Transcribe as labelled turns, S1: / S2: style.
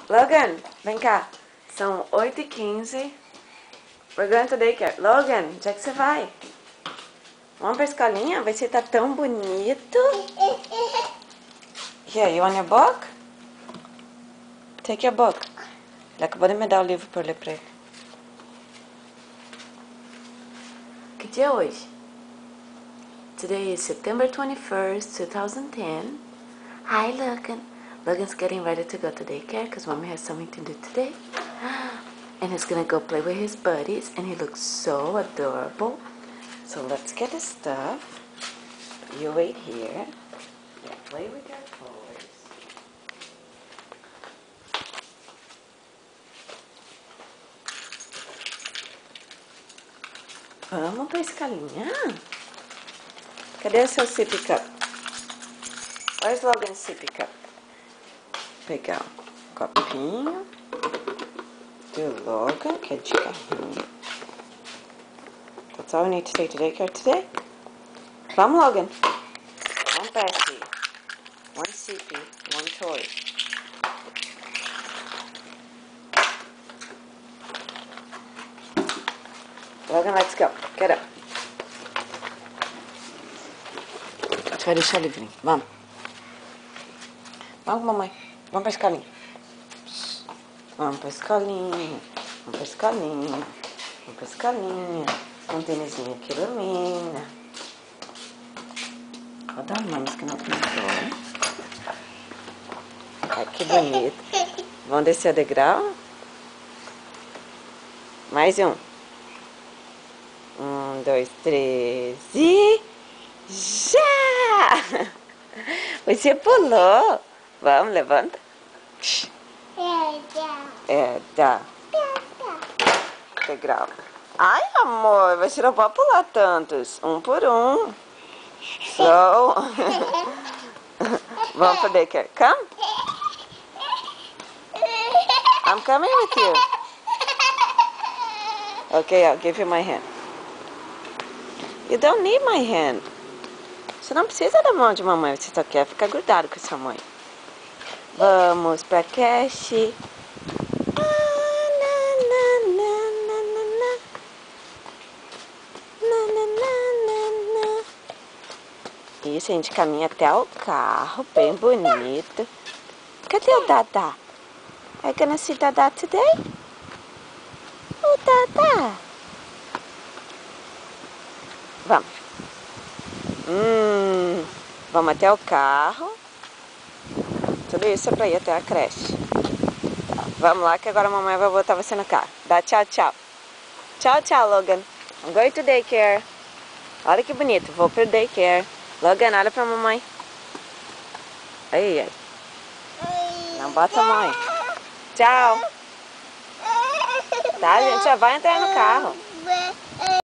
S1: Logan, vem cá. São 8h15. We're going to daycare. Logan, onde é que você vai? Vamos pra escolinha? Você tá tão bonito. Here, you want your book? Take your book. Ele acabou de me dar o livro pra eu ler pra ele. Que dia é hoje? Today is September 21st, 2010. Hi, Logan. Logan's getting ready to go to daycare because Mommy has something to do today. And he's gonna go play with his buddies, and he looks so adorable. So let's get his stuff. You wait here. Yeah, play with your toys. Vamos pra escalinha? Cadê o seu sippy cup? Where's Logan's sippy cup? Pegar um copinho do Logan, que é de carrinho. That's all we need to take to daycare today. Vamos, Logan. One Pepsi, one sippy, one toy. Logan, let's go. Get up. A gente vai deixar livrinho. Vamos. Vamos, mamãe. Vamos pra escolinha. Vamos pra escolinha. Vamos pra escolinha. Vamos pra escolinha. Um tênisinho que ilumina. Hold on, Mom's gonna open the door. Ai, que bonito. Vamos descer o degrau? Mais um. 1, 2, 3 e... já! Você pulou. Vamos, levanta. Dá. Degrau. Ai, amor, você não pode pular tantos. Um por um. So. Vamos pro daycare. Come. I'm coming with you. Okay, I'll give you my hand. You don't need my hand. Você não precisa da mão de mamãe, você só quer ficar grudado com sua mãe. Vamos pra creche. Isso, a gente caminha até o carro, bem bonito. Cadê o Dada? Are you gonna see Dada today? O Dada. Vamos. Vamos até o carro. Tudo isso é pra ir até a creche. Tá, vamos lá que agora a mamãe vai botar você no carro. Dá tchau, tchau. Tchau, tchau, Logan. I'm going to daycare. Olha que bonito. Vou pro daycare. Logan, olha pra mamãe. Aí, aí. Não bota a mãe. Tchau. Tá, a gente já vai entrar no carro.